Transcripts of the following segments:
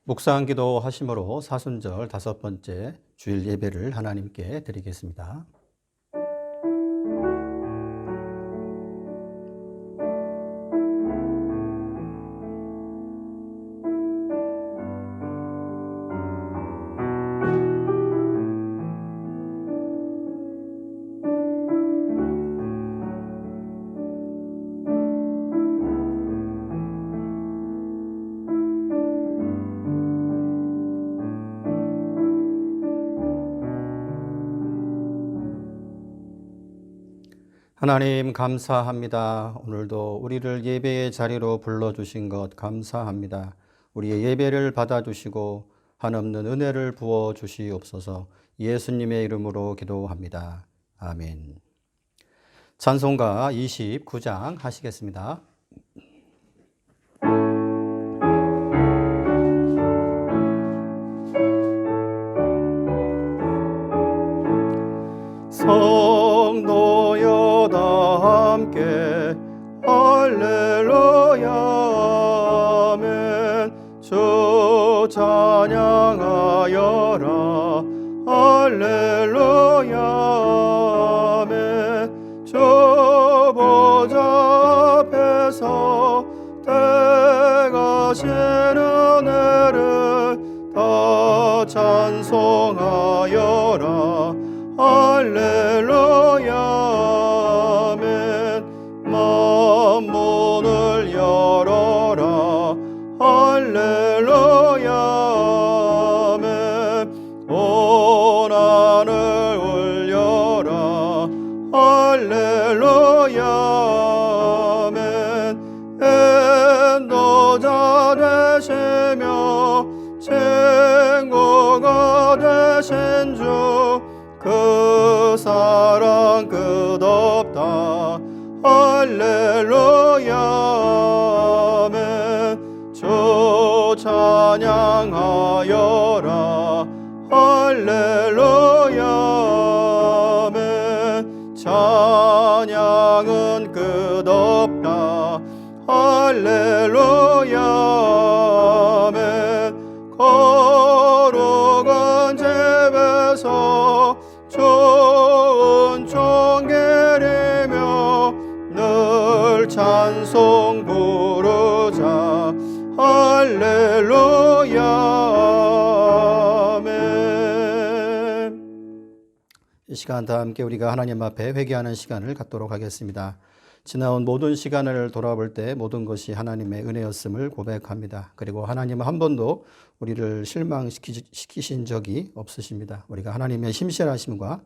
묵상 기도 하심으로 사순절 5번째 주일 예배를 하나님께 드리겠습니다. 하나님 감사합니다. 오늘도 우리를 예배의 자리로 불러주신 것 감사합니다. 우리의 예배를 받아주시고 한없는 은혜를 부어주시옵소서. 예수님의 이름으로 기도합니다. 아멘. 찬송가 29장 하시겠습니다. 성도여 다 함께 할렐루야 아멘. 주 찬양하여라 할렐루야 아멘. 주 보좌 앞에서 대가신 은혜를 다 찬송하여라 할렐루야 아멘. 만문을 열어라 할렐루야 아멘. 온 하늘 울려라 할렐루야 아멘. 인도자 되시며 친구가 되신 주 그 사랑 끝없다 할렐루야 아멘. 주 찬양하여라 할렐루야 아멘. 찬양은 끝없다 할렐루야 아멘. 거룩한 집에서 좋은 종기리며 늘 찬송 부르자 할렐루야 아멘. 이 시간 다 함께 우리가 하나님 앞에 회개하는 시간을 갖도록 하겠습니다. 지나온 모든 시간을 돌아볼 때 모든 것이 하나님의 은혜였음을 고백합니다. 그리고 하나님은 한 번도 우리를 실망시키신 적이 없으십니다. 우리가 하나님의 심실하심과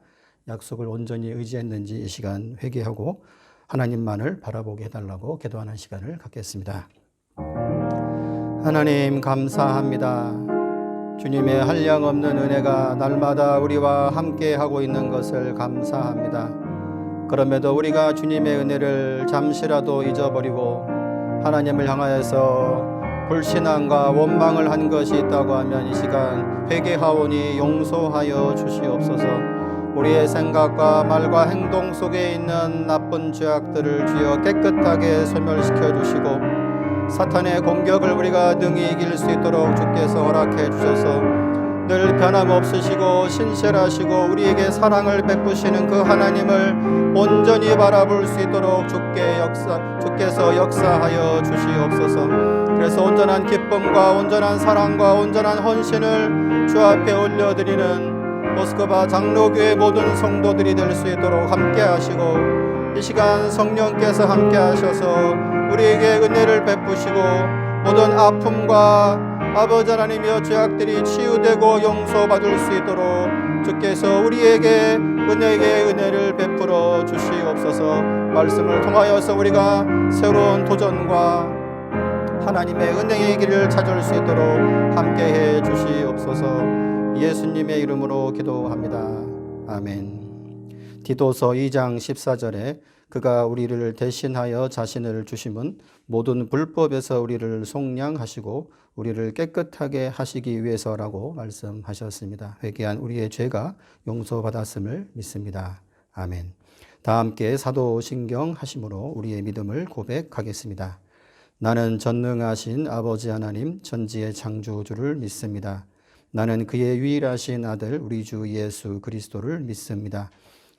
약속을 온전히 의지했는지 이 시간 회개하고 하나님만을 바라보게 해달라고 기도하는 시간을 갖겠습니다. 하나님 감사합니다. 주님의 한량없는 은혜가 날마다 우리와 함께하고 있는 것을 감사합니다. 그럼에도 우리가 주님의 은혜를 잠시라도 잊어버리고 하나님을 향하여서 불신앙과 원망을 한 것이 있다고 하면 이 시간 회개하오니 용서하여 주시옵소서. 우리의 생각과 말과 행동 속에 있는 나쁜 죄악들을 주여 깨끗하게 소멸시켜 주시고 사탄의 공격을 우리가 능히 이길 수 있도록 주께서 허락해 주셔서 늘 변함없으시고 신실하시고 우리에게 사랑을 베푸시는 그 하나님을 온전히 바라볼 수 있도록 주께서 역사하여 주시옵소서. 그래서 온전한 기쁨과 온전한 사랑과 온전한 헌신을 주 앞에 올려드리는 모스크바 장로교회 모든 성도들이 될 수 있도록 함께 하시고 이 시간 성령께서 함께 하셔서 우리에게 은혜를 베푸시고 모든 아픔과 아버지 하나님이여 죄악들이 치유되고 용서받을 수 있도록 주께서 우리에게 은혜를 베풀어 주시옵소서. 말씀을 통하여서 우리가 새로운 도전과 하나님의 은혜의 길을 찾을 수 있도록 함께해 주시옵소서. 예수님의 이름으로 기도합니다. 아멘. 디도서 2장 14절에 그가 우리를 대신하여 자신을 주심은 모든 불법에서 우리를 속량하시고 우리를 깨끗하게 하시기 위해서라고 말씀하셨습니다. 회개한 우리의 죄가 용서받았음을 믿습니다. 아멘. 다 함께 사도신경 하심으로 우리의 믿음을 고백하겠습니다. 나는 전능하신 아버지 하나님 천지의 창조주를 믿습니다. 나는 그의 유일하신 아들 우리 주 예수 그리스도를 믿습니다.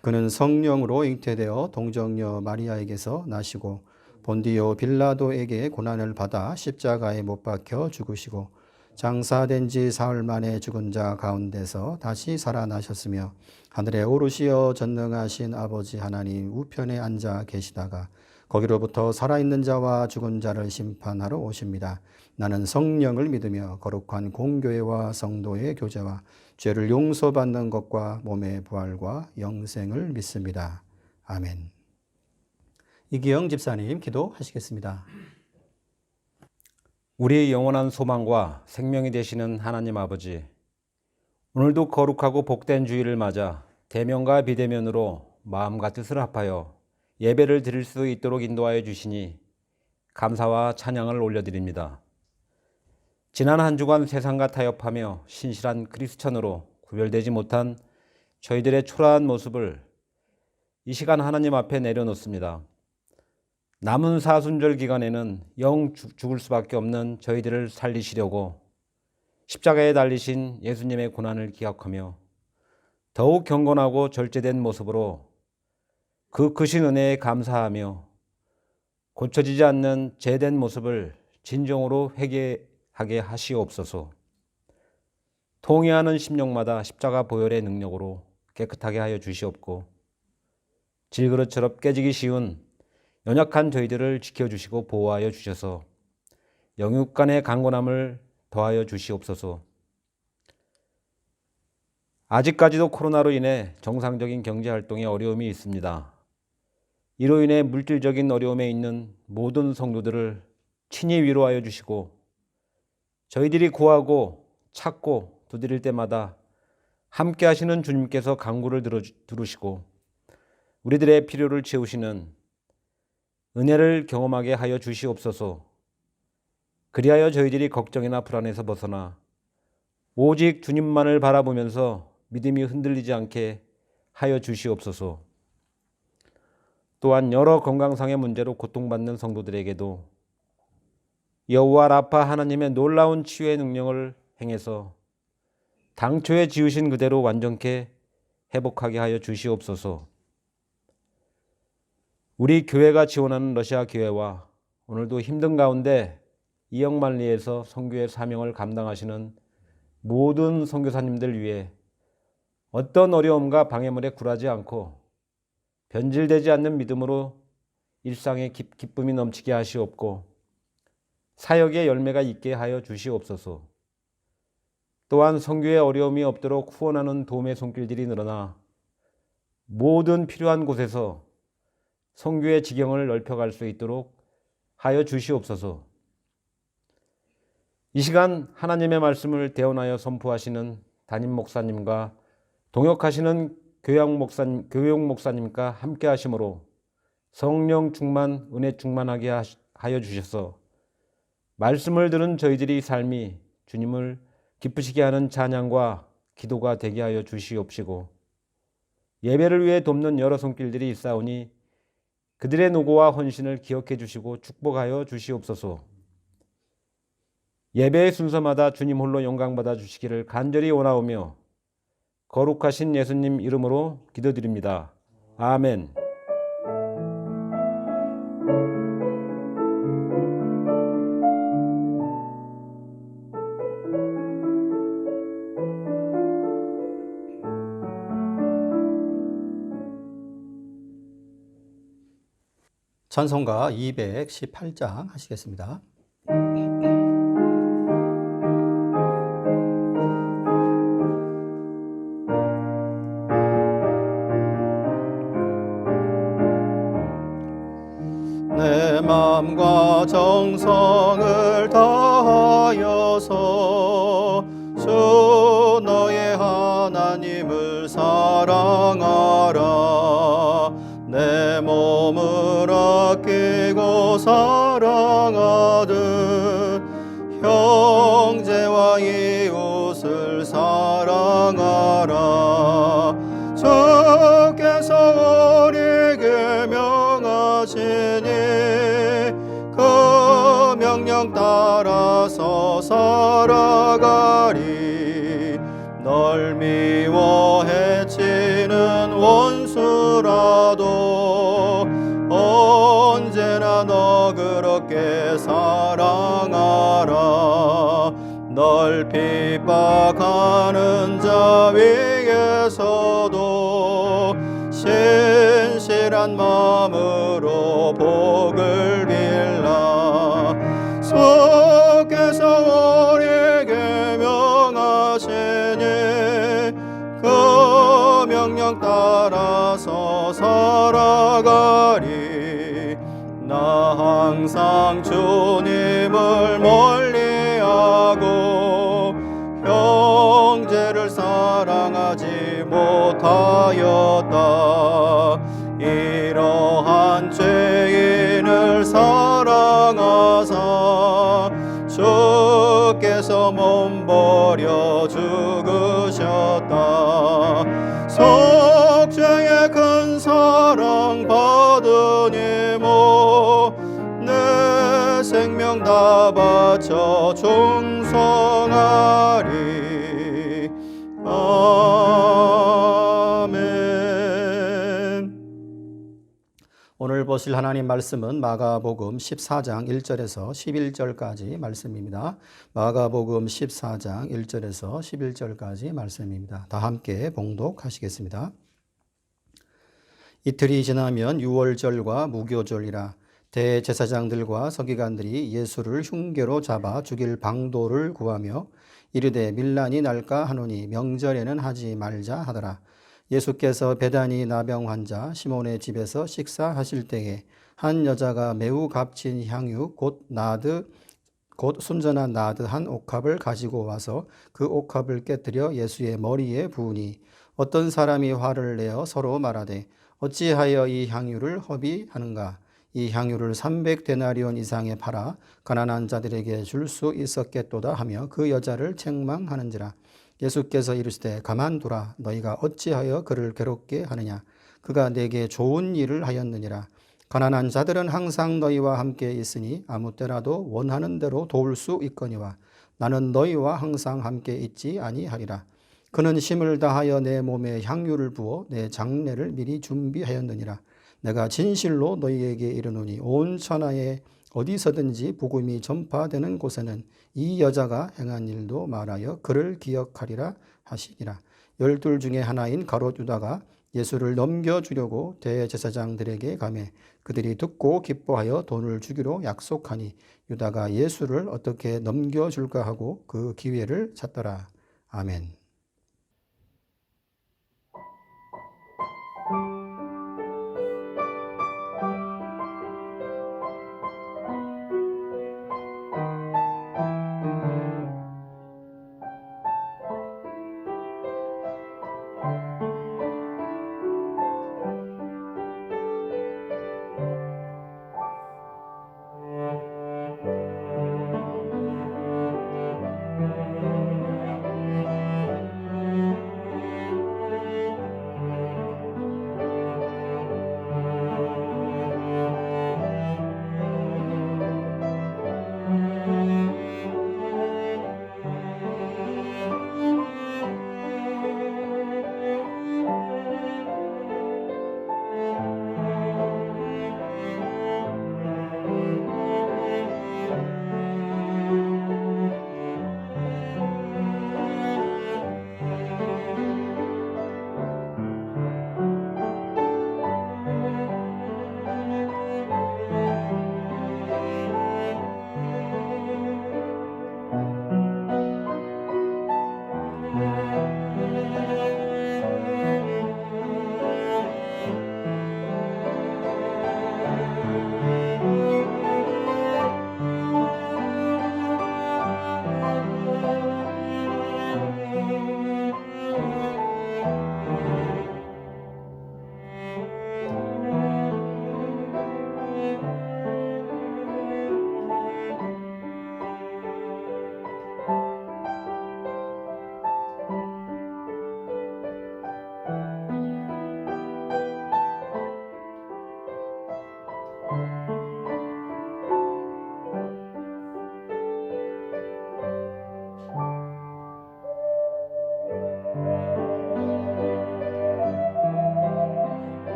그는 성령으로 잉태되어 동정녀 마리아에게서 나시고 본디오 빌라도에게 고난을 받아 십자가에 못 박혀 죽으시고 장사된 지 사흘 만에 죽은 자 가운데서 다시 살아나셨으며 하늘에 오르시어 전능하신 아버지 하나님 우편에 앉아 계시다가 거기로부터 살아있는 자와 죽은 자를 심판하러 오십니다. 나는 성령을 믿으며 거룩한 공교회와 성도의 교제와 죄를 용서받는 것과 몸의 부활과 영생을 믿습니다. 아멘. 이기영 집사님 기도하시겠습니다. 우리의 영원한 소망과 생명이 되시는 하나님 아버지, 오늘도 거룩하고 복된 주일을 맞아 대면과 비대면으로 마음과 뜻을 합하여 예배를 드릴 수 있도록 인도하여 주시니 감사와 찬양을 올려드립니다. 지난 한 주간 세상과 타협하며 신실한 그리스천으로 구별되지 못한 저희들의 초라한 모습을 이 시간 하나님 앞에 내려놓습니다. 남은 사순절 기간에는 영 죽을 수밖에 없는 저희들을 살리시려고 십자가에 달리신 예수님의 고난을 기억하며 더욱 경건하고 절제된 모습으로 그 크신 은혜에 감사하며 고쳐지지 않는 죄된 모습을 진정으로 회개하게 하시옵소서. 통회하는 심령마다 십자가 보혈의 능력으로 깨끗하게 하여 주시옵고 질그릇처럼 깨지기 쉬운 연약한 저희들을 지켜주시고 보호하여 주셔서 영육 간의 강건함을 더하여 주시옵소서. 아직까지도 코로나로 인해 정상적인 경제활동에 어려움이 있습니다. 이로 인해 물질적인 어려움에 있는 모든 성도들을 친히 위로하여 주시고 저희들이 구하고 찾고 두드릴 때마다 함께 하시는 주님께서 간구를 들으시고 우리들의 필요를 채우시는 은혜를 경험하게 하여 주시옵소서. 그리하여 저희들이 걱정이나 불안에서 벗어나 오직 주님만을 바라보면서 믿음이 흔들리지 않게 하여 주시옵소서. 또한 여러 건강상의 문제로 고통받는 성도들에게도 여호와 라파 하나님의 놀라운 치유의 능력을 행해서 당초에 지으신 그대로 완전케 회복하게 하여 주시옵소서. 우리 교회가 지원하는 러시아 교회와 오늘도 힘든 가운데 이영만리에서 선교의 사명을 감당하시는 모든 선교사님들 위해 어떤 어려움과 방해물에 굴하지 않고 변질되지 않는 믿음으로 일상의 기쁨이 넘치게 하시옵고 사역의 열매가 있게 하여 주시옵소서. 또한 선교에 어려움이 없도록 후원하는 도움의 손길들이 늘어나 모든 필요한 곳에서 선교의 지경을 넓혀갈 수 있도록 하여 주시옵소서. 이 시간 하나님의 말씀을 대언하여 선포하시는 담임 목사님과 동역하시는 교육 목사님과 함께 하심으로 성령 충만, 은혜 충만하게 하여 주셔서 말씀을 들은 저희들이 삶이 주님을 기쁘시게 하는 찬양과 기도가 되게 하여 주시옵시고 예배를 위해 돕는 여러 손길들이 있사오니 그들의 노고와 헌신을 기억해 주시고 축복하여 주시옵소서. 예배의 순서마다 주님 홀로 영광받아 주시기를 간절히 원하오며 거룩하신 예수님 이름으로 기도드립니다. 아멘. 찬송가 218장 하시겠습니다. 내 마음과 정성을 다하여서 주 너의 하나님을 사랑하라. 내 몸을 아끼고 사랑하듯 형제와 이웃을 사랑하라. 주께서 우리에게 명하시니 그 명령 따라서 살아가리. 널 미워 해치는 원수라도 언제나 너 그렇게 사랑하라. 널 핍박하는 자 위에서도 신실한 마음으로 복을 빌라. 주께서 우리에게 명하시니 그 명령 따라서 살아가리. 나 항상 주님을 멀리하고 형제를 사랑하지 못하였다. 이러한 죄인을 사랑하사 주께서 몸버려 죽으셨다. 속죄의 큰 사랑 받으니 내 생명 다 바쳐 충성하리. 아멘. 오늘 보실 하나님 말씀은 마가복음 14장 1절에서 11절까지 말씀입니다. 마가복음 14장 1절에서 11절까지 말씀입니다. 다 함께 봉독하시겠습니다. 이틀이 지나면 유월절과 무교절이라 대제사장들과 서기관들이 예수를 흉계로 잡아 죽일 방도를 구하며 이르되 밀란이 날까 하노니 명절에는 하지 말자 하더라. 예수께서 베다니 나병 환자 시몬의 집에서 식사하실 때에 한 여자가 매우 값진 향유 곧 순전한 나드 한 옥합을 가지고 와서 그 옥합을 깨뜨려 예수의 머리에 부으니 어떤 사람이 화를 내어 서로 말하되 어찌하여 이 향유를 허비하는가. 이 향유를 300데나리온 이상에 팔아 가난한 자들에게 줄 수 있었겠도다 하며 그 여자를 책망하는지라. 예수께서 이르시되 가만두라. 너희가 어찌하여 그를 괴롭게 하느냐. 그가 내게 좋은 일을 하였느니라. 가난한 자들은 항상 너희와 함께 있으니 아무 때라도 원하는 대로 도울 수 있거니와 나는 너희와 항상 함께 있지 아니하리라. 그는 힘을 다하여 내 몸에 향유를 부어 내 장례를 미리 준비하였느니라. 내가 진실로 너희에게 이르노니 온 천하에 어디서든지 복음이 전파되는 곳에는 이 여자가 행한 일도 말하여 그를 기억하리라 하시니라. 12 중에 하나인 가롯 유다가 예수를 넘겨주려고 대제사장들에게 가매 그들이 듣고 기뻐하여 돈을 주기로 약속하니 유다가 예수를 어떻게 넘겨줄까 하고 그 기회를 찾더라. 아멘.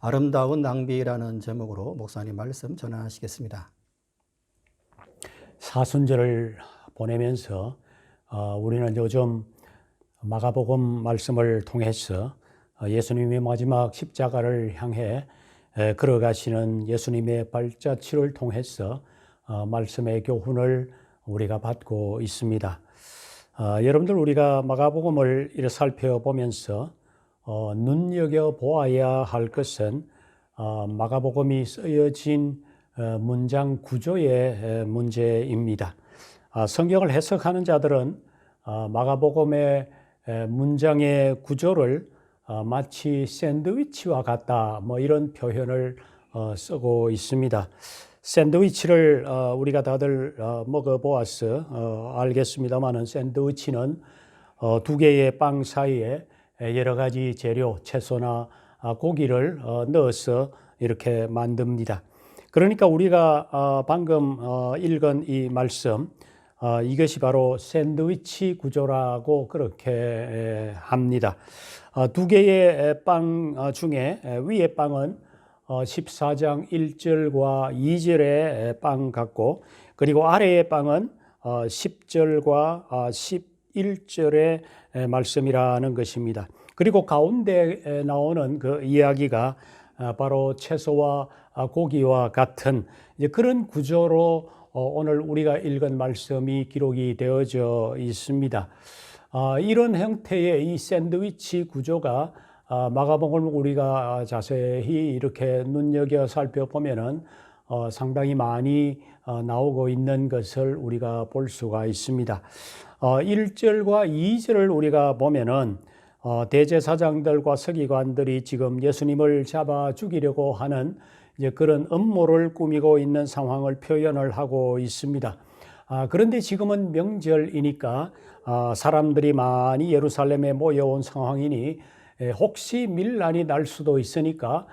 아름다운 낭비라는 제목으로 목사님 말씀 전하시겠습니다. 사순절을 보내면서 우리는 요즘 마가복음 말씀을 통해서 예수님의 마지막 십자가를 향해 걸어가시는 예수님의 발자취를 통해서 말씀의 교훈을 우리가 받고 있습니다. 여러분들, 우리가 마가복음을 이렇게 살펴보면서 눈여겨보아야 할 것은 마가복음이 쓰여진 문장 구조의 문제입니다. 성경을 해석하는 자들은 마가복음의 문장의 구조를 마치 샌드위치와 같다, 이런 표현을 쓰고 있습니다. 샌드위치를 우리가 다들 먹어보아서 알겠습니다만은, 샌드위치는 두 개의 빵 사이에 여러 가지 재료, 채소나 고기를 넣어서 이렇게 만듭니다. 그러니까 우리가 방금 읽은 이 말씀, 이것이 바로 샌드위치 구조라고 그렇게 합니다. 두 개의 빵 중에 위의 빵은 14장 1절과 2절의 빵 같고, 그리고 아래의 빵은 10절과 11절의 말씀이라는 것입니다. 그리고 가운데 나오는 그 이야기가 바로 채소와 고기와 같은 그런 구조로 오늘 우리가 읽은 말씀이 기록이 되어져 있습니다. 이런 형태의 이 샌드위치 구조가 마가복음을 우리가 자세히 이렇게 눈여겨 살펴보면은 상당히 많이 나오고 있는 것을 우리가 볼 수가 있습니다. 1절과 2절을 우리가 보면은 대제사장들과 서기관들이 지금 예수님을 잡아 죽이려고 하는 그런 음모를 꾸미고 있는 상황을 표현을 하고 있습니다. 그런데 지금은 명절이니까 사람들이 많이 예루살렘에 모여온 상황이니 혹시 밀란이 날 수도 있으니까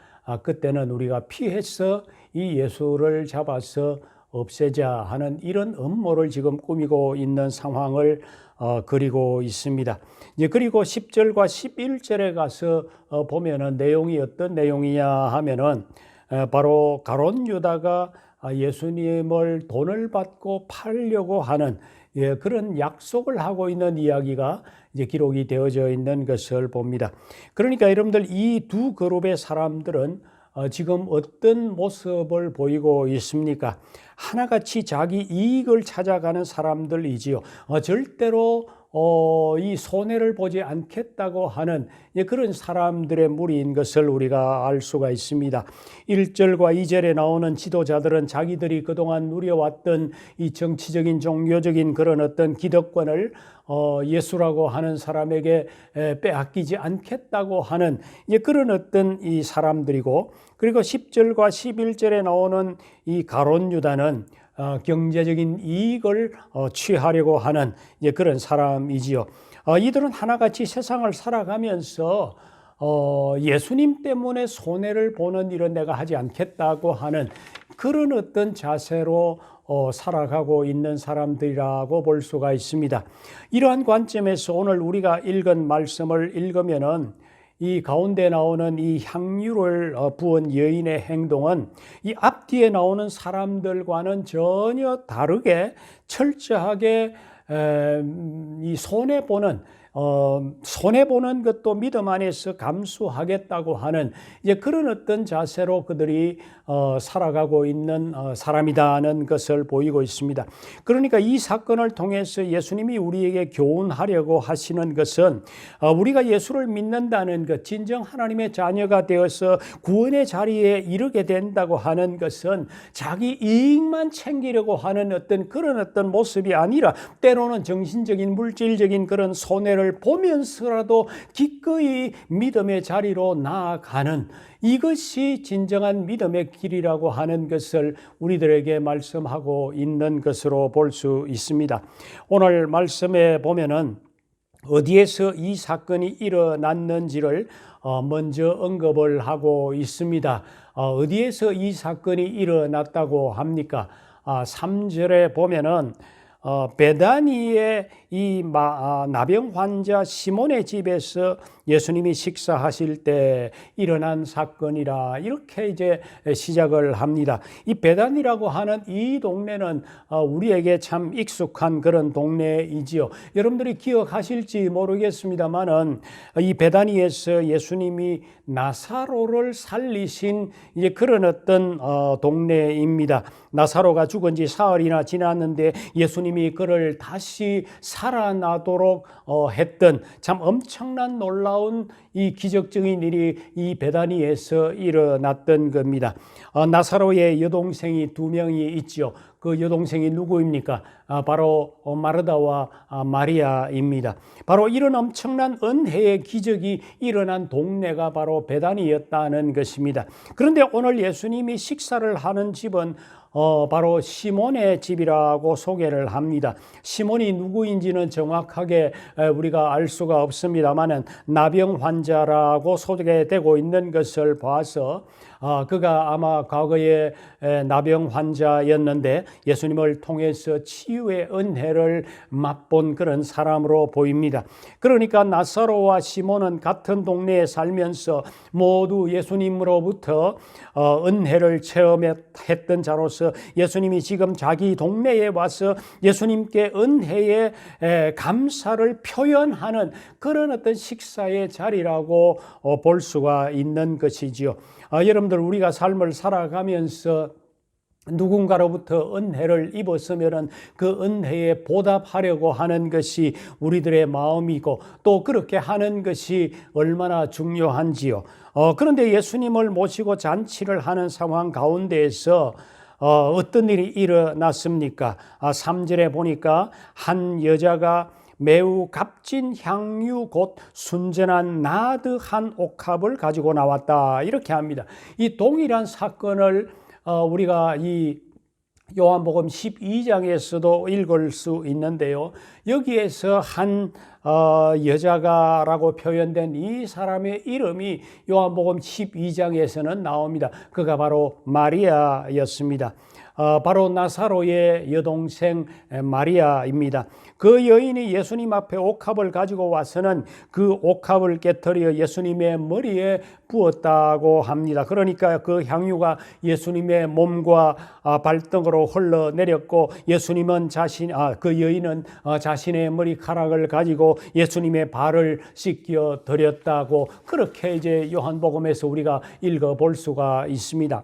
그때는 우리가 피해서 이 예수를 잡아서 없애자 하는 이런 음모를 지금 꾸미고 있는 상황을 그리고 있습니다. 그리고 10절과 11절에 가서 보면은 내용이 어떤 내용이냐 하면은 바로 가룟 유다가 예수님을 돈을 받고 팔려고 하는 그런 약속을 하고 있는 이야기가 이제 기록이 되어져 있는 것을 봅니다. 그러니까 여러분들, 이 두 그룹의 사람들은 지금 어떤 모습을 보이고 있습니까? 하나같이 자기 이익을 찾아가는 사람들이지요. 절대로 이 손해를 보지 않겠다고 하는 그런 사람들의 무리인 것을 우리가 알 수가 있습니다. 1절과 2절에 나오는 지도자들은 자기들이 그동안 누려왔던 이 정치적인 종교적인 그런 어떤 기득권을 예수라고 하는 사람에게 빼앗기지 않겠다고 하는 그런 어떤 이 사람들이고, 그리고 10절과 11절에 나오는 이 가룟 유다는 경제적인 이익을 취하려고 하는 그런 사람이지요. 이들은 하나같이 세상을 살아가면서 예수님 때문에 손해를 보는 일은 내가 하지 않겠다고 하는 그런 어떤 자세로 살아가고 있는 사람들이라고 볼 수가 있습니다. 이러한 관점에서 오늘 우리가 읽은 말씀을 읽으면은 이 가운데 나오는 이 향유를 부은 여인의 행동은 이 앞뒤에 나오는 사람들과는 전혀 다르게 철저하게 이 손해보는 것도 믿음 안에서 감수하겠다고 하는 그런 어떤 자세로 그들이 살아가고 있는 사람이라는 것을 보이고 있습니다. 그러니까 이 사건을 통해서 예수님이 우리에게 교훈하려고 하시는 것은 우리가 예수를 믿는다는 것, 진정 하나님의 자녀가 되어서 구원의 자리에 이르게 된다고 하는 것은 자기 이익만 챙기려고 하는 그런 어떤 모습이 아니라, 때로는 정신적인 물질적인 그런 손해를 보면서라도 기꺼이 믿음의 자리로 나아가는, 이것이 진정한 믿음의 길이라고 하는 것을 우리들에게 말씀하고 있는 것으로 볼 수 있습니다. 오늘 말씀에 보면은 어디에서 이 사건이 일어났는지를 먼저 언급을 하고 있습니다. 어디에서 이 사건이 일어났다고 합니까? 3절에 보면은 베다니에 이 나병 환자 시몬의 집에서 예수님이 식사하실 때 일어난 사건이라 이렇게 이제 시작을 합니다. 이 베단이라고 하는 이 동네는 우리에게 참 익숙한 그런 동네이지요. 여러분들이 기억하실지 모르겠습니다만은 이 베다니에서 예수님이 나사로를 살리신 이제 그런 어떤 동네입니다. 나사로가 죽은 지 사흘이나 지났는데 예수님이 그를 다시 살아나도록 했던 참 엄청난 놀라운 이 기적적인 일이 이 베다니에서 일어났던 겁니다. 나사로의 여동생이 두 명이 있죠. 그 여동생이 누구입니까? 바로 마르다와 마리아입니다. 바로 이런 엄청난 은혜의 기적이 일어난 동네가 바로 베다니였다는 것입니다. 그런데 오늘 예수님이 식사를 하는 집은 바로 시몬의 집이라고 소개를 합니다. 시몬이 누구인지는 정확하게 우리가 알 수가 없습니다만은 나병 환자라고 소개되고 있는 것을 봐서 그가 아마 과거에 나병 환자였는데 예수님을 통해서 치유의 은혜를 맛본 그런 사람으로 보입니다. 그러니까 나사로와 시몬은 같은 동네에 살면서 모두 예수님으로부터 은혜를 체험했던 자로서 예수님이 지금 자기 동네에 와서 예수님께 은혜의 감사를 표현하는 그런 어떤 식사의 자리라고 볼 수가 있는 것이지요. 여러분들 우리가 삶을 살아가면서 누군가로부터 은혜를 입었으면 그 은혜에 보답하려고 하는 것이 우리들의 마음이고 또 그렇게 하는 것이 얼마나 중요한지요. 그런데 예수님을 모시고 잔치를 하는 상황 가운데에서 어떤 일이 일어났습니까? 3절에 보니까 한 여자가 매우 값진 향유 곧 순전한 나드 한 옥합을 가지고 나왔다 이렇게 합니다. 이 동일한 사건을 우리가 이 요한복음 12장에서도 읽을 수 있는데요. 여기에서 한 여자가라고 표현된 이 사람의 이름이 요한복음 12장에서는 나옵니다. 그가 바로 마리아였습니다. 바로 나사로의 여동생 마리아입니다. 그 여인이 예수님 앞에 옥합을 가지고 와서는 그 옥합을 깨뜨려 예수님의 머리에 부었다고 합니다. 그러니까 그 향유가 예수님의 몸과 발등으로 흘러내렸고 예수님은 그 여인은 자신의 머리카락을 가지고 예수님의 발을 씻겨 드렸다고 그렇게 이제 요한복음에서 우리가 읽어볼 수가 있습니다.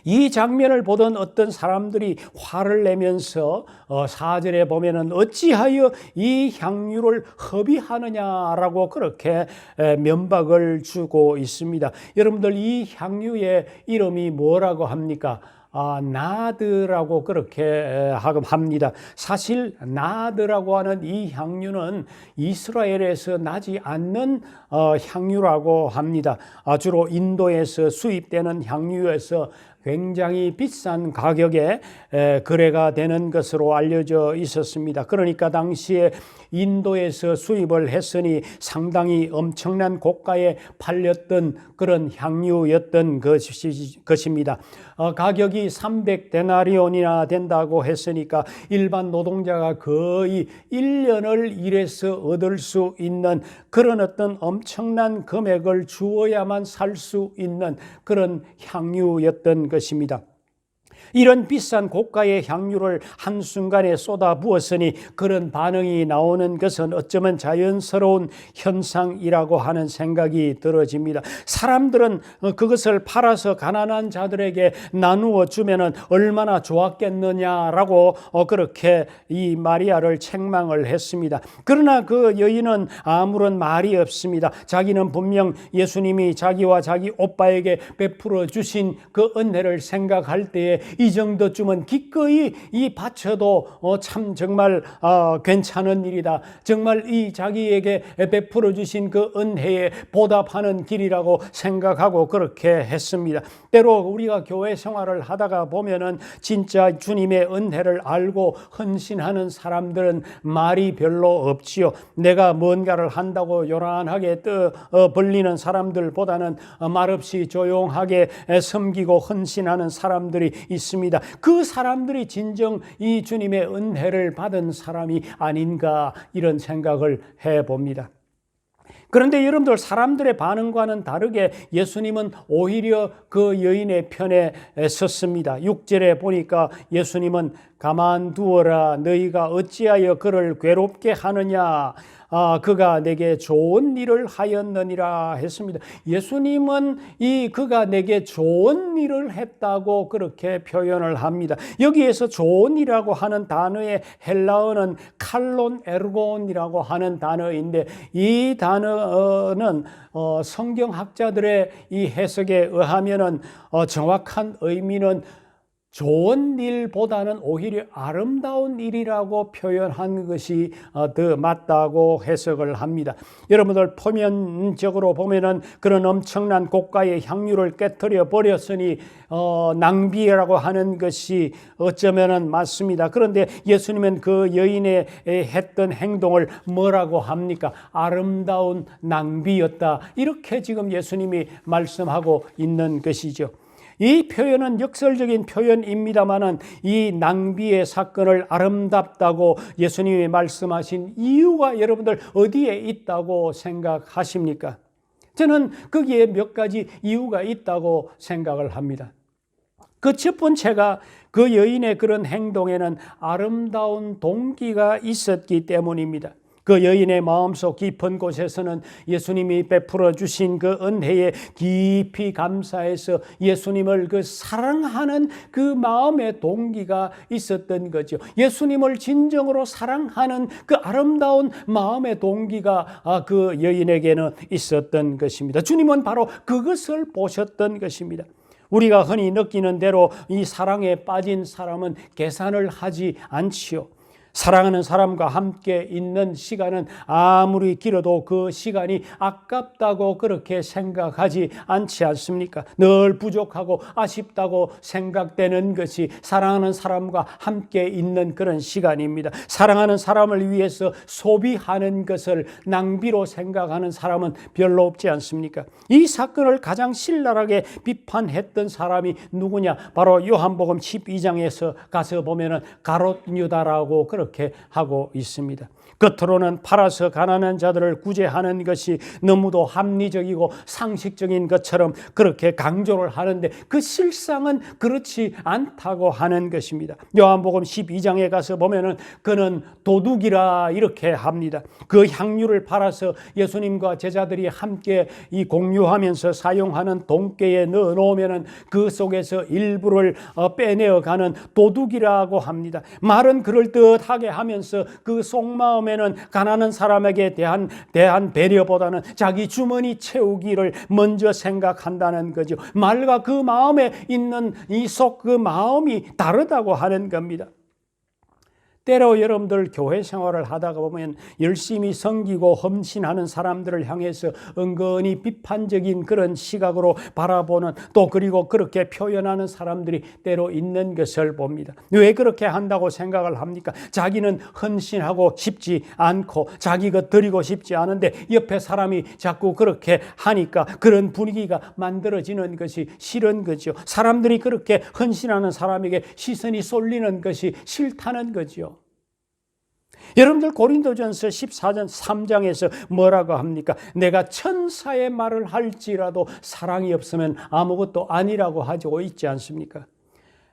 이 장면을 보던 어떤 사람들이 화를 내면서 4절에 보면은 어찌하여 이 향유를 허비하느냐라고 그렇게 면박을 주고 있습니다. 여러분들 이 향유의 이름이 뭐라고 합니까? 나드라고 그렇게 합니다. 사실 나드라고 하는 이 향유는 이스라엘에서 나지 않는 향유라고 합니다. 주로 인도에서 수입되는 향유에서 굉장히 비싼 가격에 거래가 되는 것으로 알려져 있었습니다. 그러니까 당시에 인도에서 수입을 했으니 상당히 엄청난 고가에 팔렸던 그런 향유였던 것입니다. 가격이 300데나리온이나 된다고 했으니까 일반 노동자가 거의 1년을 일해서 얻을 수 있는 그런 어떤 엄청난 금액을 주어야만 살 수 있는 그런 향유였던 것입니다. 이런 비싼 고가의 향유를 한순간에 쏟아 부었으니 그런 반응이 나오는 것은 어쩌면 자연스러운 현상이라고 하는 생각이 들어집니다. 사람들은 그것을 팔아서 가난한 자들에게 나누어 주면은 얼마나 좋았겠느냐라고 그렇게 이 마리아를 책망을 했습니다. 그러나 그 여인은 아무런 말이 없습니다. 자기는 분명 예수님이 자기와 자기 오빠에게 베풀어 주신 그 은혜를 생각할 때에 이 정도쯤은 기꺼이 이 바쳐도 참 정말 괜찮은 일이다. 정말 이 자기에게 베풀어 주신 그 은혜에 보답하는 길이라고 생각하고 그렇게 했습니다. 때로 우리가 교회 생활을 하다가 보면은 진짜 주님의 은혜를 알고 헌신하는 사람들은 말이 별로 없지요. 내가 뭔가를 한다고 요란하게 벌리는 사람들보다는 말없이 조용하게 섬기고 헌신하는 사람들이 있습니다. 있습니다. 그 사람들이 진정 이 주님의 은혜를 받은 사람이 아닌가 이런 생각을 해봅니다. 그런데 여러분들 사람들의 반응과는 다르게 예수님은 오히려 그 여인의 편에 섰습니다. 6절에 보니까 예수님은 가만두어라 너희가 어찌하여 그를 괴롭게 하느냐 그가 내게 좋은 일을 하였느니라 했습니다. 예수님은 이 그가 내게 좋은 일을 했다고 그렇게 표현을 합니다. 여기에서 좋은 일이라고 하는 단어의 헬라어는 칼론 에르곤이라고 하는 단어인데 이 단어는 성경학자들의 이 해석에 의하면은 정확한 의미는 좋은 일보다는 오히려 아름다운 일이라고 표현한 것이 더 맞다고 해석을 합니다. 여러분들 표면적으로 보면은 그런 엄청난 고가의 향유를 깨뜨려 버렸으니 낭비라고 하는 것이 어쩌면은 맞습니다. 그런데 예수님은 그 여인의 했던 행동을 뭐라고 합니까? 아름다운 낭비였다. 이렇게 지금 예수님이 말씀하고 있는 것이죠. 이 표현은 역설적인 표현입니다만은 이 낭비의 사건을 아름답다고 예수님이 말씀하신 이유가 여러분들 어디에 있다고 생각하십니까? 저는 거기에 몇 가지 이유가 있다고 생각을 합니다. 그 첫 번째가 그 여인의 그런 행동에는 아름다운 동기가 있었기 때문입니다. 그 여인의 마음속 깊은 곳에서는 예수님이 베풀어 주신 그 은혜에 깊이 감사해서 예수님을 그 사랑하는 그 마음의 동기가 있었던 거죠. 예수님을 진정으로 사랑하는 그 아름다운 마음의 동기가 그 여인에게는 있었던 것입니다. 주님은 바로 그것을 보셨던 것입니다. 우리가 흔히 느끼는 대로 이 사랑에 빠진 사람은 계산을 하지 않지요. 사랑하는 사람과 함께 있는 시간은 아무리 길어도 그 시간이 아깝다고 그렇게 생각하지 않지 않습니까? 늘 부족하고 아쉽다고 생각되는 것이 사랑하는 사람과 함께 있는 그런 시간입니다. 사랑하는 사람을 위해서 소비하는 것을 낭비로 생각하는 사람은 별로 없지 않습니까? 이 사건을 가장 신랄하게 비판했던 사람이 누구냐? 바로 요한복음 12장에서 가서 보면은 가롯 유다라고 그렇게 하고 있습니다. 겉으로는 팔아서 가난한 자들을 구제하는 것이 너무도 합리적이고 상식적인 것처럼 그렇게 강조를 하는데 그 실상은 그렇지 않다고 하는 것입니다. 요한복음 12장에 가서 보면은 그는 도둑이라 이렇게 합니다. 그 향유를 팔아서 예수님과 제자들이 함께 이 공유하면서 사용하는 돈깨에 넣어 놓으면은 그 속에서 일부를 빼내어 가는 도둑이라고 합니다. 말은 그럴듯하게 하면서 그 속마음에는 가난한 사람에게 대한 배려보다는 자기 주머니 채우기를 먼저 생각한다는 거죠. 말과 그 마음에 있는 이 속 그 마음이 다르다고 하는 겁니다. 때로 여러분들 교회 생활을 하다가 보면 열심히 섬기고 헌신하는 사람들을 향해서 은근히 비판적인 그런 시각으로 바라보는 또 그리고 그렇게 표현하는 사람들이 때로 있는 것을 봅니다. 왜 그렇게 한다고 생각을 합니까? 자기는 헌신하고 싶지 않고 자기 것 드리고 싶지 않은데 옆에 사람이 자꾸 그렇게 하니까 그런 분위기가 만들어지는 것이 싫은 거죠. 사람들이 그렇게 헌신하는 사람에게 시선이 쏠리는 것이 싫다는 거죠. 여러분들 고린도전서 14장 3장에서 뭐라고 합니까? 내가 천사의 말을 할지라도 사랑이 없으면 아무것도 아니라고 하고 있지 않습니까?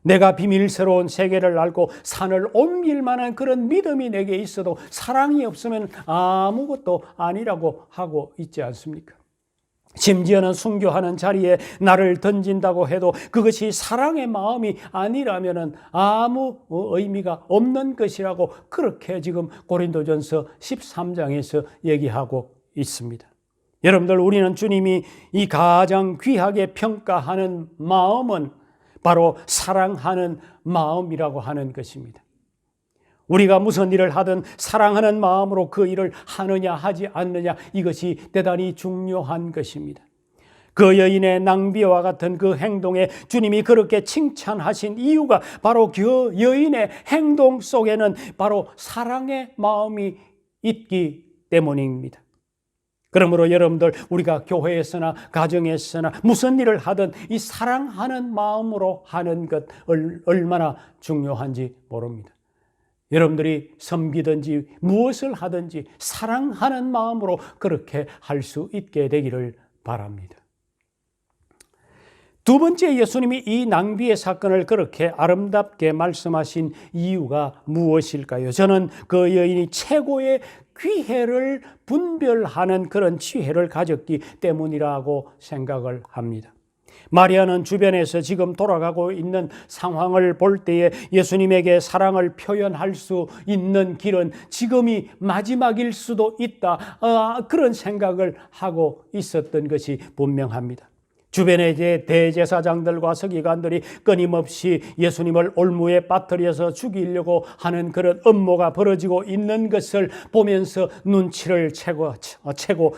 내가 비밀스러운 세계를 알고 산을 옮길 만한 그런 믿음이 내게 있어도 사랑이 없으면 아무것도 아니라고 하고 있지 않습니까? 심지어는 순교하는 자리에 나를 던진다고 해도 그것이 사랑의 마음이 아니라면 아무 의미가 없는 것이라고 그렇게 지금 고린도전서 13장에서 얘기하고 있습니다. 여러분들 우리는 주님이 이 가장 귀하게 평가하는 마음은 바로 사랑하는 마음이라고 하는 것입니다. 우리가 무슨 일을 하든 사랑하는 마음으로 그 일을 하느냐 하지 않느냐 이것이 대단히 중요한 것입니다. 그 여인의 낭비와 같은 그 행동에 주님이 그렇게 칭찬하신 이유가 바로 그 여인의 행동 속에는 바로 사랑의 마음이 있기 때문입니다. 그러므로 여러분들, 우리가 교회에서나 가정에서나 무슨 일을 하든 이 사랑하는 마음으로 하는 것 얼마나 중요한지 모릅니다. 여러분들이 섬기든지 무엇을 하든지 사랑하는 마음으로 그렇게 할 수 있게 되기를 바랍니다. 두 번째, 예수님이 이 낭비의 사건을 그렇게 아름답게 말씀하신 이유가 무엇일까요? 저는 그 여인이 최고의 귀혜를 분별하는 그런 지혜를 가졌기 때문이라고 생각을 합니다. 마리아는 주변에서 지금 돌아가고 있는 상황을 볼 때에 예수님에게 사랑을 표현할 수 있는 길은 지금이 마지막일 수도 있다, 그런 생각을 하고 있었던 것이 분명합니다. 주변에 이제 대제사장들과 서기관들이 끊임없이 예수님을 올무에 빠뜨려서 죽이려고 하는 그런 음모가 벌어지고 있는 것을 보면서 눈치를 채고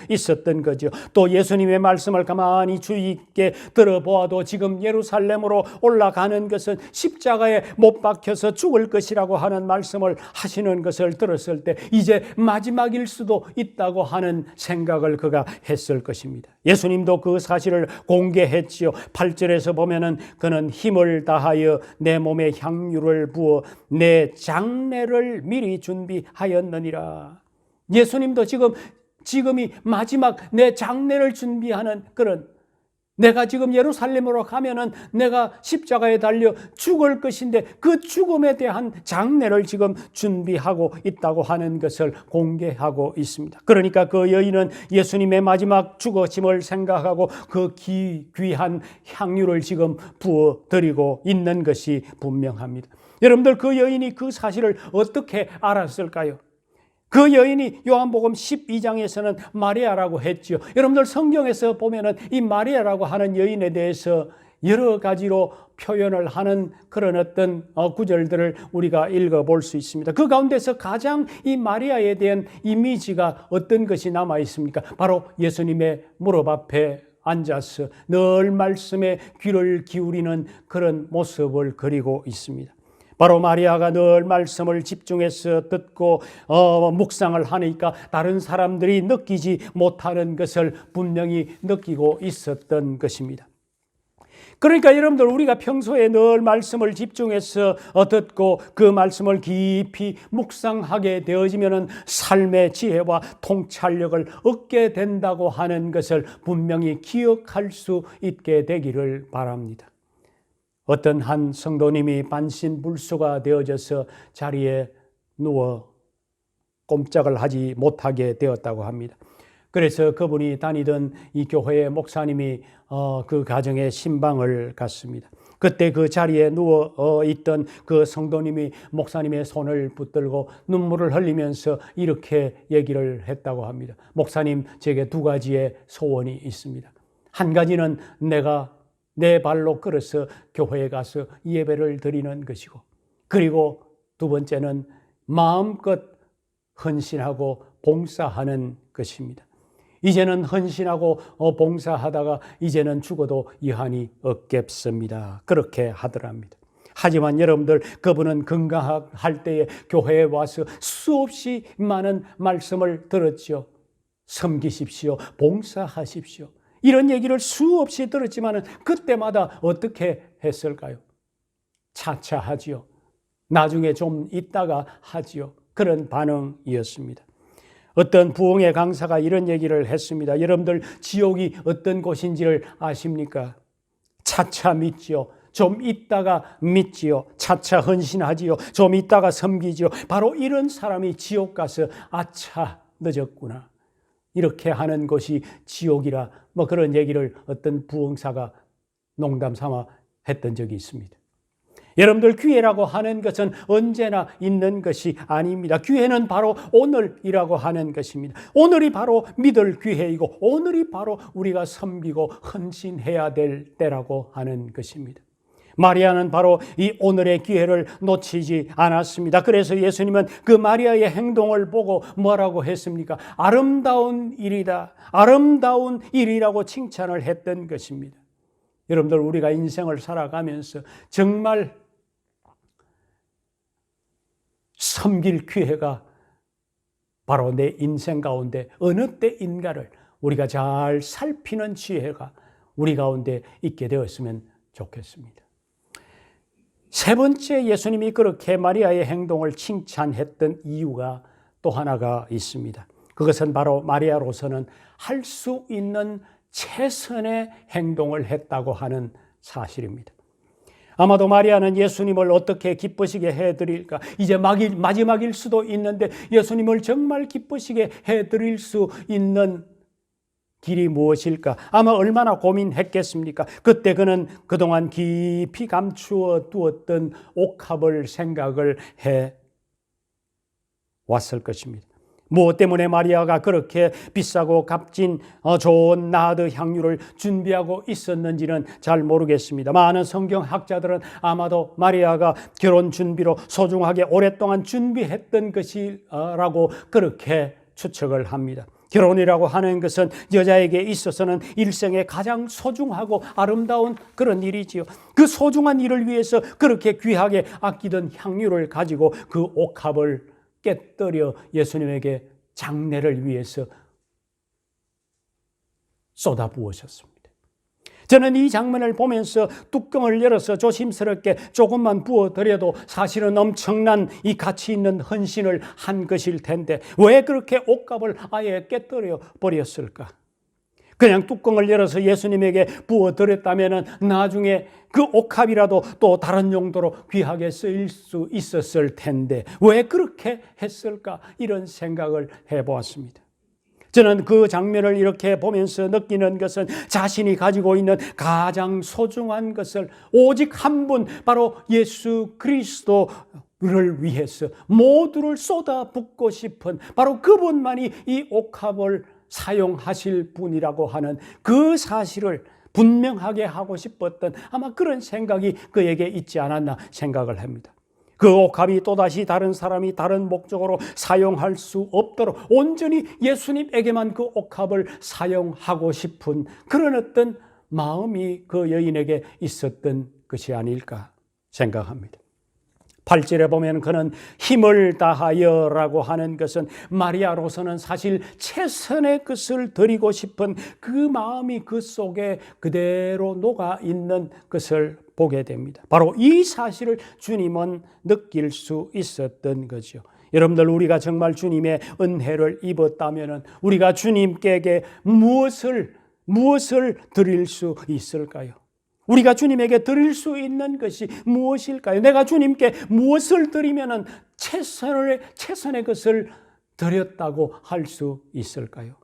있었던 거죠. 또 예수님의 말씀을 가만히 주의 있게 들어보아도 지금 예루살렘으로 올라가는 것은 십자가에 못 박혀서 죽을 것이라고 하는 말씀을 하시는 것을 들었을 때 이제 마지막일 수도 있다고 하는 생각을 그가 했을 것입니다. 예수님도 그 사실을 공개했지요. 8절에서 보면은 그는 힘을 다하여 내 몸에 향유를 부어 내 장례를 미리 준비하였느니라. 예수님도 지금이 마지막 내 장례를 준비하는 그런, 내가 지금 예루살렘으로 가면은 내가 십자가에 달려 죽을 것인데 그 죽음에 대한 장례를 지금 준비하고 있다고 하는 것을 공개하고 있습니다. 그러니까 그 여인은 예수님의 마지막 죽으심을 생각하고 그 귀한 향유를 지금 부어드리고 있는 것이 분명합니다. 여러분들, 그 여인이 그 사실을 어떻게 알았을까요? 그 여인이 요한복음 12장에서는 마리아라고 했죠. 여러분들, 성경에서 보면은 이 마리아라고 하는 여인에 대해서 여러 가지로 표현을 하는 그런 어떤 구절들을 우리가 읽어볼 수 있습니다. 그 가운데서 가장 이 마리아에 대한 이미지가 어떤 것이 남아 있습니까? 바로 예수님의 무릎 앞에 앉아서 늘 말씀에 귀를 기울이는 그런 모습을 그리고 있습니다. 바로 마리아가 늘 말씀을 집중해서 듣고 묵상을 하니까 다른 사람들이 느끼지 못하는 것을 분명히 느끼고 있었던 것입니다. 그러니까 여러분들, 우리가 평소에 늘 말씀을 집중해서 듣고 그 말씀을 깊이 묵상하게 되어지면 삶의 지혜와 통찰력을 얻게 된다고 하는 것을 분명히 기억할 수 있게 되기를 바랍니다. 어떤 한 성도님이 반신불수가 되어져서 자리에 누워 꼼짝을 하지 못하게 되었다고 합니다. 그래서 그분이 다니던 이 교회의 목사님이 그 가정에 신방을 갔습니다. 그때 그 자리에 누워 있던 그 성도님이 목사님의 손을 붙들고 눈물을 흘리면서 이렇게 얘기를 했다고 합니다. 목사님, 제게 두 가지의 소원이 있습니다. 한 가지는 내가 내 발로 걸어서 교회에 가서 예배를 드리는 것이고, 그리고 두 번째는 마음껏 헌신하고 봉사하는 것입니다. 이제는 헌신하고 봉사하다가 이제는 죽어도 이한이 없겠습니다. 그렇게 하더랍니다. 하지만 여러분들, 그분은 건강할 때에 교회에 와서 수없이 많은 말씀을 들었죠. 섬기십시오, 봉사하십시오, 이런 얘기를 수없이 들었지만 그때마다 어떻게 했을까요? 차차 하지요. 나중에 좀 있다가 하지요. 그런 반응이었습니다. 어떤 부흥의 강사가 이런 얘기를 했습니다. 여러분들, 지옥이 어떤 곳인지를 아십니까? 차차 믿지요. 좀 있다가 믿지요. 차차 헌신하지요. 좀 있다가 섬기지요. 바로 이런 사람이 지옥 가서 아차, 늦었구나, 이렇게 하는 것이 지옥이라, 그런 얘기를 어떤 부흥사가 농담 삼아 했던 적이 있습니다. 여러분들, 기회라고 하는 것은 언제나 있는 것이 아닙니다. 기회는 바로 오늘이라고 하는 것입니다. 오늘이 바로 믿을 기회이고, 오늘이 바로 우리가 섬기고 헌신해야 될 때라고 하는 것입니다. 마리아는 바로 이 오늘의 기회를 놓치지 않았습니다. 그래서 예수님은 그 마리아의 행동을 보고 뭐라고 했습니까? 아름다운 일이다, 아름다운 일이라고 칭찬을 했던 것입니다. 여러분들, 우리가 인생을 살아가면서 정말 섬길 기회가 바로 내 인생 가운데 어느 때인가를 우리가 잘 살피는 지혜가 우리 가운데 있게 되었으면 좋겠습니다. 세 번째, 예수님이 그렇게 마리아의 행동을 칭찬했던 이유가 또 하나가 있습니다. 그것은 바로 마리아로서는 할 수 있는 최선의 행동을 했다고 하는 사실입니다. 아마도 마리아는 예수님을 어떻게 기쁘시게 해드릴까? 이제 마지막일 수도 있는데 예수님을 정말 기쁘시게 해드릴 수 있는 길이 무엇일까? 아마 얼마나 고민했겠습니까? 그때 그는 그동안 깊이 감추어 두었던 옥합을 생각을 해 왔을 것입니다. 무엇 때문에 마리아가 그렇게 비싸고 값진 좋은 나드 향유를 준비하고 있었는지는 잘 모르겠습니다. 많은 성경학자들은 아마도 마리아가 결혼 준비로 소중하게 오랫동안 준비했던 것이라고 그렇게 추측을 합니다. 결혼이라고 하는 것은 여자에게 있어서는 일생에 가장 소중하고 아름다운 그런 일이지요. 그 소중한 일을 위해서 그렇게 귀하게 아끼던 향유를 가지고 그 옥합을 깨뜨려 예수님에게 장례를 위해서 쏟아부으셨습니다. 저는 이 장면을 보면서 뚜껑을 열어서 조심스럽게 조금만 부어드려도 사실은 엄청난 이 가치 있는 헌신을 한 것일 텐데 왜 그렇게 옥합을 아예 깨뜨려 버렸을까? 그냥 뚜껑을 열어서 예수님에게 부어드렸다면 나중에 그 옥합이라도 또 다른 용도로 귀하게 쓰일 수 있었을 텐데 왜 그렇게 했을까? 이런 생각을 해보았습니다. 저는 그 장면을 이렇게 보면서 느끼는 것은 자신이 가지고 있는 가장 소중한 것을 오직 한 분, 바로 예수 그리스도를 위해서 모두를 쏟아붓고 싶은 바로 그분만이 이 옥합을 사용하실 분이라고 하는 그 사실을 분명하게 하고 싶었던 아마 그런 생각이 그에게 있지 않았나 생각을 합니다. 그 옥합이 또다시 다른 사람이 다른 목적으로 사용할 수 없도록 온전히 예수님에게만 그 옥합을 사용하고 싶은 그런 어떤 마음이 그 여인에게 있었던 것이 아닐까 생각합니다. 8절에 보면 그는 힘을 다하여라고 하는 것은 마리아로서는 사실 최선의 것을 드리고 싶은 그 마음이 그 속에 그대로 녹아있는 것을 보게 됩니다. 바로 이 사실을 주님은 느낄 수 있었던 거죠. 여러분들, 우리가 정말 주님의 은혜를 입었다면 우리가 주님께 무엇을 드릴 수 있을까요? 우리가 주님에게 드릴 수 있는 것이 무엇일까요? 내가 주님께 무엇을 드리면 최선의 것을 드렸다고 할 수 있을까요?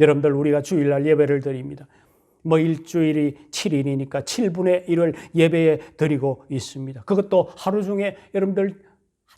여러분들, 우리가 주일날 예배를 드립니다. 일주일이 7일이니까 7분의 1을 예배에 드리고 있습니다. 그것도 하루 중에 여러분들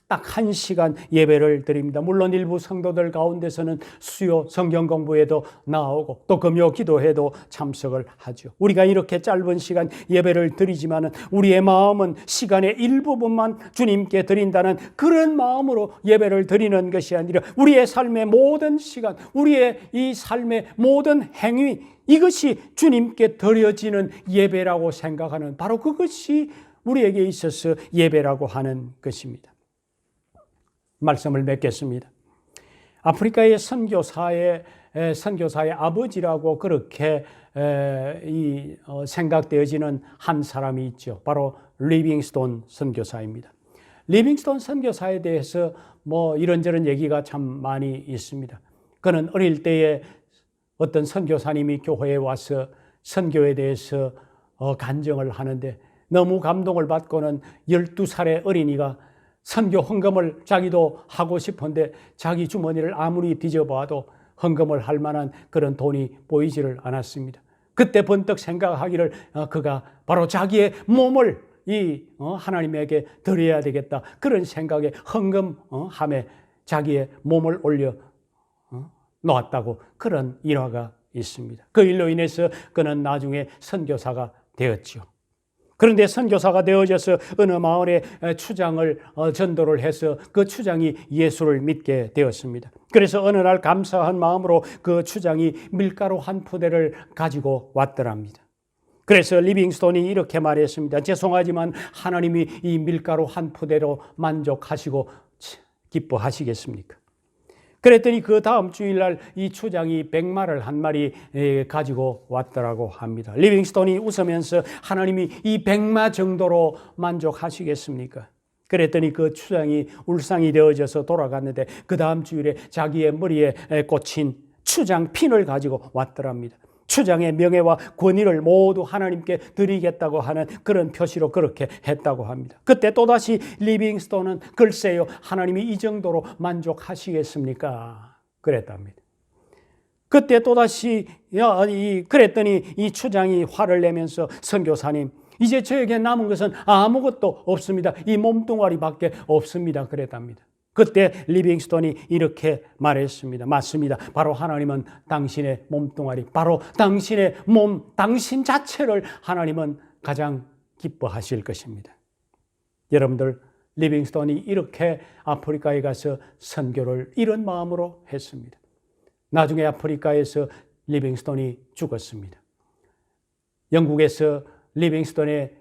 딱 1시간 예배를 드립니다. 물론 일부 성도들 가운데서는 수요 성경 공부에도 나오고 또 금요 기도회도 참석을 하죠. 우리가 이렇게 짧은 시간 예배를 드리지만 우리의 마음은 시간의 일부분만 주님께 드린다는 그런 마음으로 예배를 드리는 것이 아니라 우리의 삶의 모든 시간, 우리의 이 삶의 모든 행위, 이것이 주님께 드려지는 예배라고 생각하는 바로 그것이 우리에게 있어서 예배라고 하는 것입니다. 말씀을 맺겠습니다. 아프리카의 선교사의 아버지라고 그렇게 생각되어지는 한 사람이 있죠. 바로 리빙스톤 선교사입니다. 리빙스톤 선교사에 대해서 이런저런 얘기가 참 많이 있습니다. 그는 어릴 때에 어떤 선교사님이 교회에 와서 선교에 대해서 간증을 하는데 너무 감동을 받고는 12살의 어린이가 선교 헌금을 자기도 하고 싶은데 자기 주머니를 아무리 뒤져봐도 헌금을 할 만한 그런 돈이 보이지를 않았습니다. 그때 번뜩 생각하기를 그가 바로 자기의 몸을 하나님에게 드려야 되겠다, 그런 생각에 헌금함에 자기의 몸을 올려 놓았다고 그런 일화가 있습니다. 그 일로 인해서 그는 나중에 선교사가 되었죠. 그런데 선교사가 되어져서 어느 마을에 추장을 전도를 해서 그 추장이 예수를 믿게 되었습니다. 그래서 어느 날 감사한 마음으로 그 추장이 밀가루 한 푸대를 가지고 왔더랍니다. 그래서 리빙스톤이 이렇게 말했습니다. 죄송하지만 하나님이 이 밀가루 한 푸대로 만족하시고 기뻐하시겠습니까? 그랬더니 그 다음 주일날 이 추장이 백마를 한 마리 가지고 왔더라고 합니다. 리빙스톤이 웃으면서 하나님이 이 백마 정도로 만족하시겠습니까? 그랬더니 그 추장이 울상이 되어져서 돌아갔는데 그 다음 주일에 자기의 머리에 꽂힌 추장 핀을 가지고 왔더랍니다. 추장의 명예와 권위를 모두 하나님께 드리겠다고 하는 그런 표시로 그렇게 했다고 합니다. 그때 또다시 리빙스톤은 글쎄요, 하나님이 이 정도로 만족하시겠습니까? 그랬답니다. 그때 또다시 그랬더니 이 추장이 화를 내면서 선교사님, 이제 저에게 남은 것은 아무것도 없습니다. 이 몸뚱아리밖에 없습니다. 그랬답니다. 그때 리빙스톤이 이렇게 말했습니다. 맞습니다. 바로 하나님은 당신의 몸뚱아리, 바로 당신의 몸, 당신 자체를 하나님은 가장 기뻐하실 것입니다. 여러분들, 리빙스톤이 이렇게 아프리카에 가서 선교를 이런 마음으로 했습니다. 나중에 아프리카에서 리빙스톤이 죽었습니다. 영국에서 리빙스톤의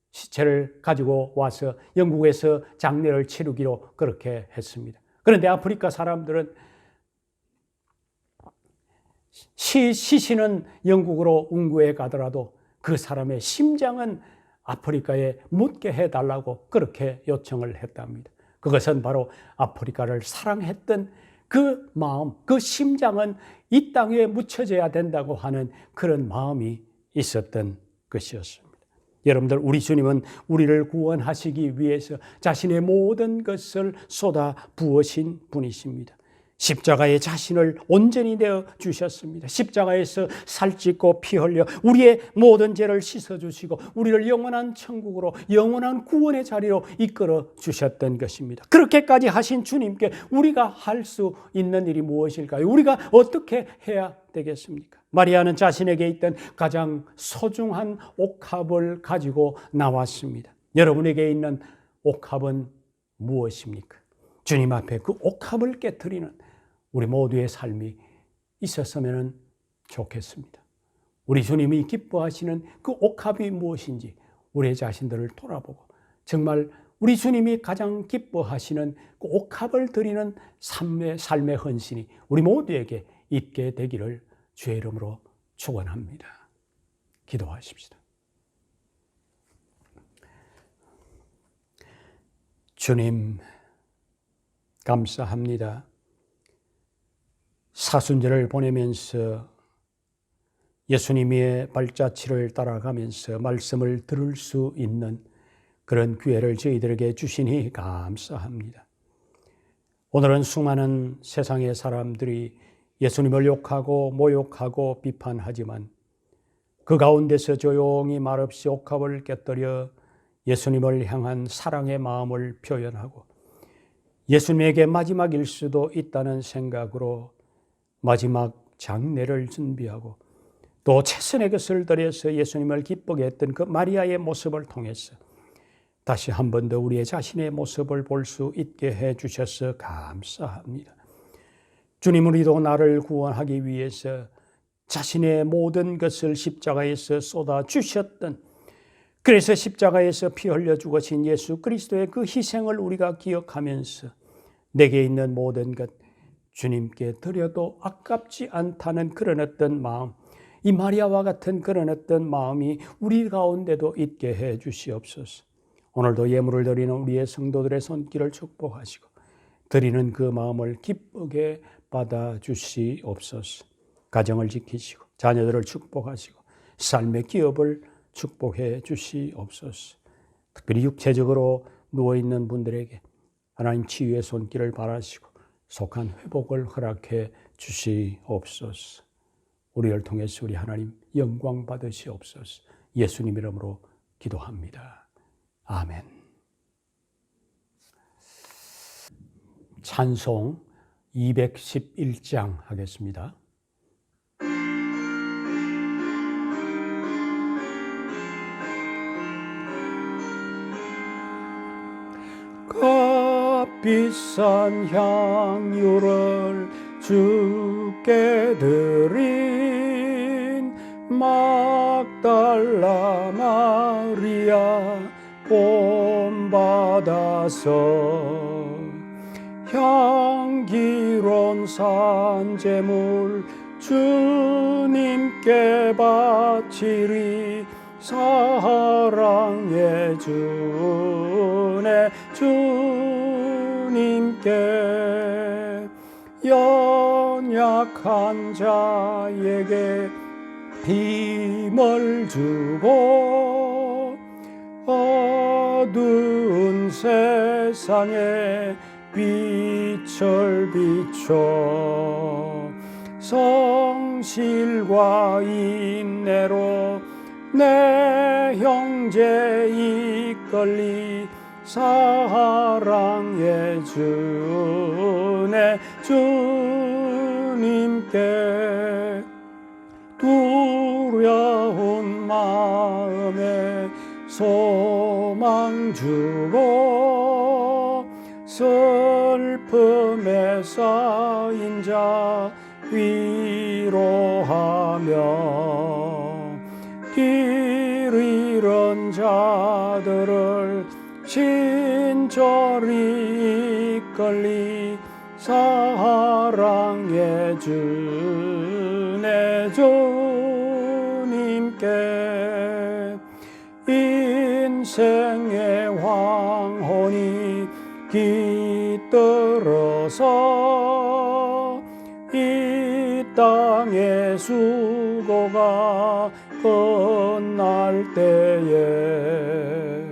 시체를 가지고 와서 영국에서 장례를 치르기로 그렇게 했습니다. 그런데 아프리카 사람들은 시신은 영국으로 운구해 가더라도 그 사람의 심장은 아프리카에 묻게 해달라고 그렇게 요청을 했답니다. 그것은 바로 아프리카를 사랑했던 그 마음, 그 심장은 이 땅에 묻혀져야 된다고 하는 그런 마음이 있었던 것이었습니다. 여러분들, 우리 주님은 우리를 구원하시기 위해서 자신의 모든 것을 쏟아 부으신 분이십니다. 십자가에 자신을 온전히 내어 주셨습니다. 십자가에서 살찢고 피 흘려 우리의 모든 죄를 씻어주시고 우리를 영원한 천국으로, 영원한 구원의 자리로 이끌어 주셨던 것입니다. 그렇게까지 하신 주님께 우리가 할 수 있는 일이 무엇일까요? 우리가 어떻게 해야 되겠습니까? 마리아는 자신에게 있던 가장 소중한 옥합을 가지고 나왔습니다. 여러분에게 있는 옥합은 무엇입니까? 주님 앞에 그 옥합을 깨트리는 우리 모두의 삶이 있었으면 좋겠습니다. 우리 주님이 기뻐하시는 그 옥합이 무엇인지 우리 자신들을 돌아보고 정말 우리 주님이 가장 기뻐하시는 그 옥합을 드리는 삶의 헌신이 우리 모두에게 있게 되기를 주의 이름으로 축원합니다. 기도하십시다. 주님, 감사합니다. 사순절을 보내면서 예수님의 발자취를 따라가면서 말씀을 들을 수 있는 그런 기회를 저희들에게 주시니 감사합니다. 오늘은 수많은 세상의 사람들이 예수님을 욕하고 모욕하고 비판하지만 그 가운데서 조용히 말없이 옥합을 깨뜨려 예수님을 향한 사랑의 마음을 표현하고 예수님에게 마지막일 수도 있다는 생각으로 마지막 장례를 준비하고 또 최선의 것을 들여서 예수님을 기쁘게 했던 그 마리아의 모습을 통해서 다시 한 번 더 우리의 자신의 모습을 볼 수 있게 해 주셔서 감사합니다. 주님, 우리도 나를 구원하기 위해서 자신의 모든 것을 십자가에서 쏟아 주셨던, 그래서 십자가에서 피 흘려 죽으신 예수 그리스도의 그 희생을 우리가 기억하면서 내게 있는 모든 것 주님께 드려도 아깝지 않다는 그런 어떤 마음, 이 마리아와 같은 그런 어떤 마음이 우리 가운데도 있게 해 주시옵소서. 오늘도 예물을 드리는 우리의 성도들의 손길을 축복하시고 드리는 그 마음을 기쁘게 받아 주시옵소서. 가정을 지키시고 자녀들을 축복하시고 삶의 기업을 축복해 주시옵소서. 특별히 육체적으로 누워있는 분들에게 하나님 치유의 손길을 바라시고 속한 회복을 허락해 주시옵소서. 우리를 통해서 우리 하나님 영광 받으시옵소서. 예수님 이름으로 기도합니다. 아멘. 찬송 211장 하겠습니다. 값비싼 향유를 주께 드린 막달라 마리아 본받아서 향기로운 산제물 주님께 바치리. 사랑의 주네 주님께 연약한 자에게 힘을 주고 어두운 세상에 빛을 비춰 성실과 인내로 내 형제 이끌리. 사랑의 주네 주님께 두려운 마음에 소망 주고 슬픔에 쌓인 자 위로하며 길 잃은 자들을 친절히 이끌리. 사랑의 주네 주님께 인생의 황혼이 깃들어서 이 땅의 수고가 끝날 때에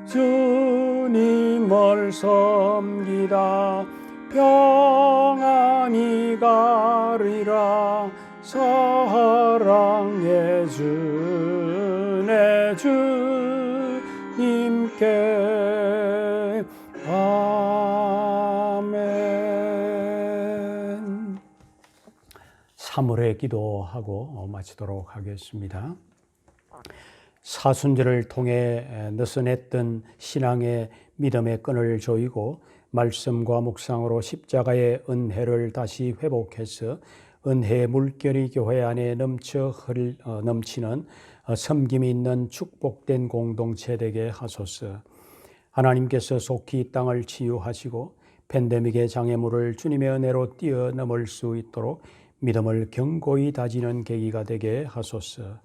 주님을 섬기다 평안히 가리라. 사랑의 주네 주님께 아멘. 사물의 기도하고 마치도록 하겠습니다. 사순절을 통해 느슨했던 신앙의 믿음의 끈을 조이고 말씀과 묵상으로 십자가의 은혜를 다시 회복해서 은혜의 물결이 교회 안에 넘치는 섬김이 있는 축복된 공동체 되게 하소서. 하나님께서 속히 이 땅을 치유하시고 팬데믹의 장애물을 주님의 은혜로 뛰어넘을 수 있도록 믿음을 견고히 다지는 계기가 되게 하소서.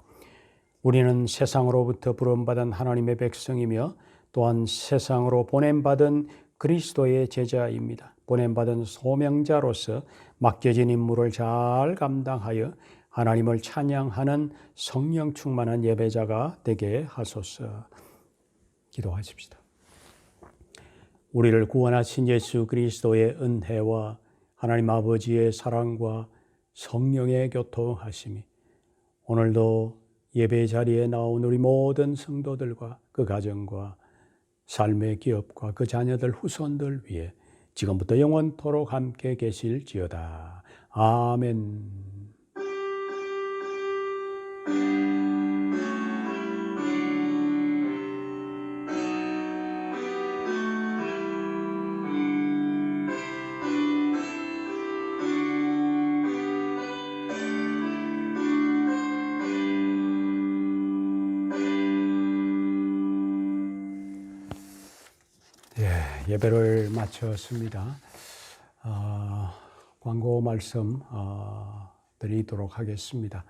우리는 세상으로부터 부름받은 하나님의 백성이며 또한 세상으로 보냄받은 그리스도의 제자입니다. 보냄받은 소명자로서 맡겨진 임무를 잘 감당하여 하나님을 찬양하는 성령 충만한 예배자가 되게 하소서. 기도하십시다. 우리를 구원하신 예수 그리스도의 은혜와 하나님 아버지의 사랑과 성령의 교통하심이 오늘도 예배 자리에 나온 우리 모든 성도들과 그 가정과 삶의 기업과 그 자녀들 후손들 위해 지금부터 영원토록 함께 계실지어다. 아멘. 예배를 마쳤습니다. 광고 말씀 드리도록 하겠습니다.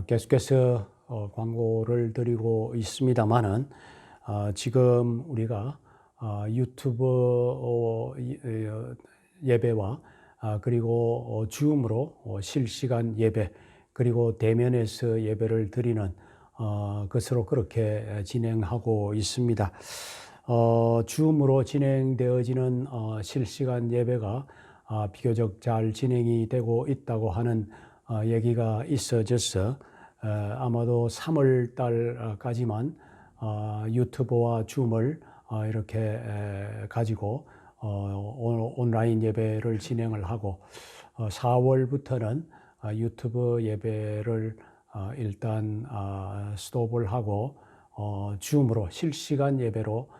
계속해서 광고를 드리고 있습니다만은 지금 우리가 유튜브 예배와 그리고 줌으로 실시간 예배 그리고 대면에서 예배를 드리는 것으로 그렇게 진행하고 있습니다. 줌으로 진행되어지는 실시간 예배가 비교적 잘 진행이 되고 있다고 하는 얘기가 있어져서 아마도 3월 달까지만 유튜브와 줌을 이렇게 가지고 온라인 예배를 진행을 하고 4월부터는 유튜브 예배를 일단 스톱을 하고 줌으로 실시간 예배로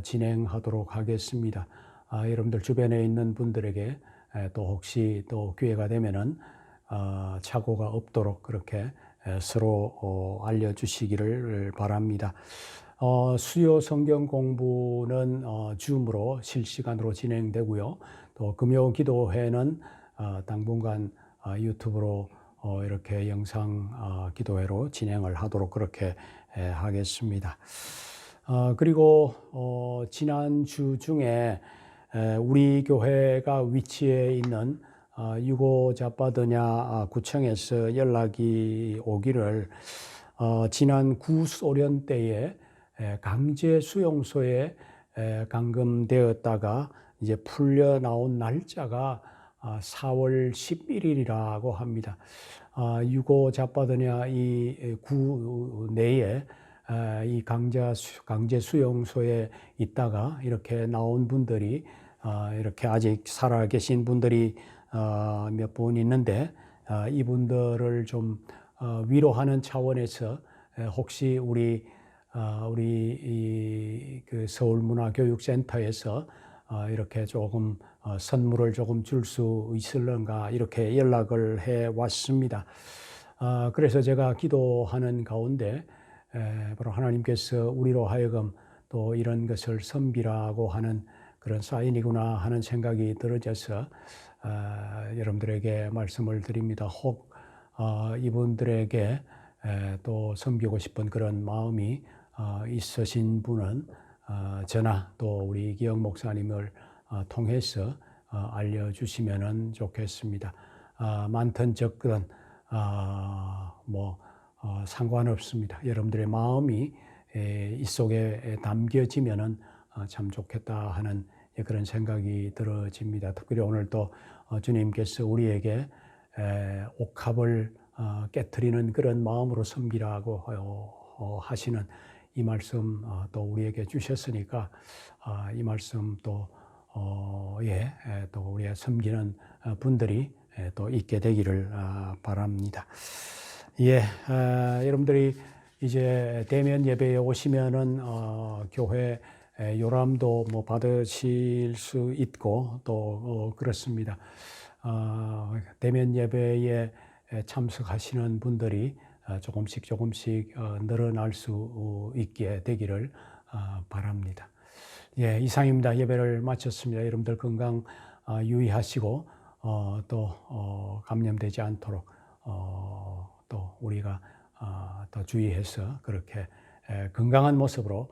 진행하도록 하겠습니다. 여러분들 주변에 있는 분들에게 또 혹시 또 기회가 되면은 착오가 없도록 그렇게 서로 알려주시기를 바랍니다. 수요 성경 공부는 줌으로 실시간으로 진행되고요. 또 금요 기도회는 당분간 유튜브로 이렇게 영상 기도회로 진행을 하도록 그렇게 하겠습니다. 그리고 지난 주 중에 우리 교회가 위치해 있는 유고자파드냐 구청에서 연락이 오기를 지난 구소련 때에 강제 수용소에 감금되었다가 이제 풀려 나온 날짜가 4월 11일이라고 합니다. 유고자파드냐 이 구 내에 이 강제 수용소에 있다가 이렇게 나온 분들이 이렇게 아직 살아계신 분들이 몇 분 있는데 이분들을 좀 위로하는 차원에서 혹시 우리 그 서울문화교육센터에서 이렇게 조금 선물을 조금 줄 수 있을런가 이렇게 연락을 해 왔습니다. 그래서 제가 기도하는 가운데 바로 하나님께서 우리로 하여금 또 이런 것을 섬기라고 하는 그런 사인이구나 하는 생각이 들어져서 여러분들에게 말씀을 드립니다. 혹 이분들에게 또 섬기고 싶은 그런 마음이 있으신 분은 저나 또 우리 기영 목사님을 통해서 알려주시면 좋겠습니다. 많든 적든 상관없습니다. 여러분들의 마음이 이 속에 담겨지면은 참 좋겠다 하는 그런 생각이 들어집니다. 특별히 오늘 또 주님께서 우리에게 옥합을 깨트리는 그런 마음으로 섬기라고 하시는 이 말씀 또 우리에게 주셨으니까 이 말씀 또 우리가 섬기는 분들이 또 있게 되기를 바랍니다. 여러분들이 이제 대면 예배에 오시면은 교회 요람도 받으실 수 있고 또 그렇습니다. 대면 예배에 참석하시는 분들이 조금씩 늘어날 수 있게 되기를 바랍니다. 이상입니다. 예배를 마쳤습니다. 여러분들 건강 유의하시고 또 감염되지 않도록 또 우리가 더 주의해서 그렇게 건강한 모습으로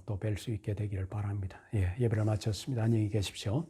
또 뵐 수 있게 되기를 바랍니다. 예배를 마쳤습니다. 안녕히 계십시오.